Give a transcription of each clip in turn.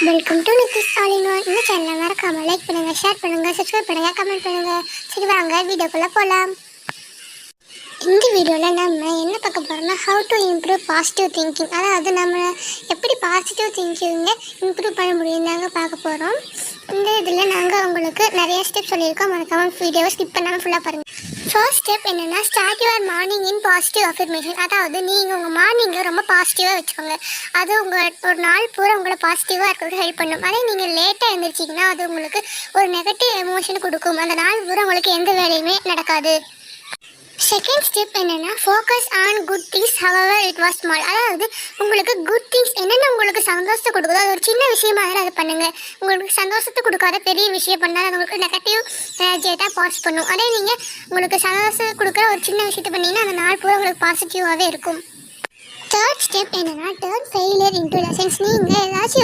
Welcome to Nithi's all in one. இந்த சேனலை மறக்காம லைக் பண்ணுங்க, ஷேர் பண்ணுங்க, சப்ஸ்கிரைப் பண்ணுங்க, கமெண்ட் பண்ணுங்க. சரி வாங்க வீடியோக்குள்ள போகலாம். இந்த வீடியோவில் நம்ம என்ன பார்க்க போகிறோம்னா how to improve positive thinking. அதாவது நம்ம எப்படி பாசிட்டிவ் திங்கிங்கை இம்ப்ரூவ் பண்ண முடியும் தாங்க பார்க்க போகிறோம். இந்த இதில் நாங்கள் உங்களுக்கு நிறைய ஸ்டெப் சொல்லியிருக்கோம். மறக்காமல் வீடியோவை ஸ்கிப் பண்ணாமல் ஃபுல்லாக பாருங்கள். ஃபர்ஸ்ட் ஸ்டெப் என்னென்னா start your morning in positive affirmation. அதாவது நீங்கள் உங்கள் மார்னிங்கை ரொம்ப பாசிட்டிவாக வச்சுக்கோங்க. அது உங்கள் ஒரு நாள் பூரா உங்களை பாசிட்டிவாக இருக்கிறதுக்கு ஹெல்ப் பண்ணும். அதே நீங்கள் லேட்டாக எழுந்திரிச்சிங்கன்னா அது உங்களுக்கு ஒரு நெகட்டிவ் எமோஷன் கொடுக்கும். அந்த நாள் பூரா உங்களுக்கு எந்த வேலையுமே நடக்காது. செகண்ட் ஸ்டெப் என்னென்னா focus on good things however it was small. அதாவது உங்களுக்கு குட் திங்ஸ் என்னென்ன உங்களுக்கு சந்தோஷத்தை கொடுக்குதோ அது ஒரு சின்ன விஷயமா இருந்தாலும் அதை பண்ணுங்கள். உங்களுக்கு சந்தோஷத்தை கொடுக்காத பெரிய விஷயம் பண்ணால் அது உங்களுக்கு நெகட்டிவ் எனர்ஜியை தான் பாஸ் பண்ணும். அதே நீங்கள் உங்களுக்கு சந்தோஷத்தை கொடுக்குற ஒரு சின்ன விஷயத்தை பண்ணிங்கன்னா அந்த நாள் பூரா உங்களுக்கு பாசிட்டிவாகவே இருக்கும். தேர்ட் ஸ்டெப் என்னென்னா டர்ன் ஃபெயிலியர் இன்டூ லெசன்ஸ். நீங்கள் ஏதாச்சும்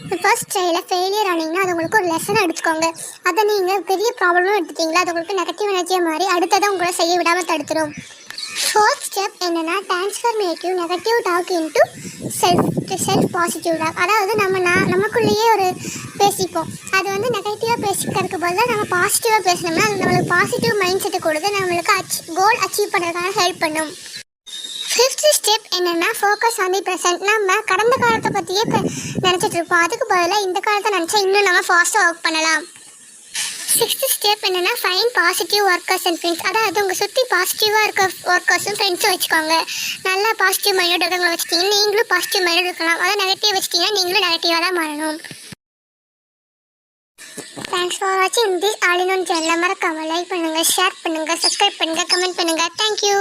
ஒரு ஃபர்ஸ்ட் ட்ரையில் ஃபெயிலியர் ஆனீங்கன்னா அது உங்களுக்கு ஒரு லெசன் எடுத்துக்கோங்க. அதை நீங்கள் பெரிய ப்ராப்ளமும் எடுத்துட்டீங்களா அது உங்களுக்கு நெகட்டிவ் எனர்ஜியாக மாறி அடுத்ததை உங்களை செய்ய விடாமல் தடுத்துடும். ஃபோர்த் ஸ்டெப் என்னென்னா transformative negative talk into self positive talk. அதாவது நமக்குள்ளேயே ஒரு பேசிப்போம். அது வந்து நெகட்டிவாக பேசிக்கிறதுக்கு பதிலாக நம்ம பாசிட்டிவாக பேசினோம்னா அது நம்மளுக்கு பாசிட்டிவ் மைண்ட் செட்டை கொடுத்து நம்மளுக்கு கோல் அச்சீவ் பண்ணுறதுக்கான ஹெல்ப் பண்ணும். ஃபிஃப்த் ஸ்டெப் என்னென்னா ஃபோக்கஸ் ஆன் தி ப்ரெசென்ட். நம்ம கடந்த காலத்தை பற்றியே நினச்சிட்டு இருப்போம். அதுக்கு பதிலாக இந்த காலத்தை நினச்சா இன்னும் நம்ம ஃபாஸ்ட்டாக ஒர்க் பண்ணலாம். சிக்ஸ்த் ஸ்டெப் என்னென்னா find positive workers and friends. அதாவது உங்கள் சுற்றி பாசிட்டிவாக இருக்க ஒர்க்கர்ஸும் ஃப்ரெண்ட்ஸும் வச்சுக்கோங்க. நல்லா பாசிட்டிவ் மைண்டோட இருக்கவங்களை வச்சுட்டிங்கன்னா நீங்களும் பாசிட்டிவ் மைண்டோட இருக்கலாம். அதை நெகட்டிவ் வச்சுட்டிங்கன்னா நீங்களும் நெகட்டிவாக தான் மாறணும். தேங்க்ஸ் ஃபார் வாட்சிங் திஸ் ஆல் இன் ஒன் சேனலை மறக்காமல் லைக் பண்ணுங்கள், ஷேர் பண்ணுங்கள், சப்ஸ்கிரைப் பண்ணுங்கள், கமெண்ட் பண்ணுங்கள். தேங்க்யூ.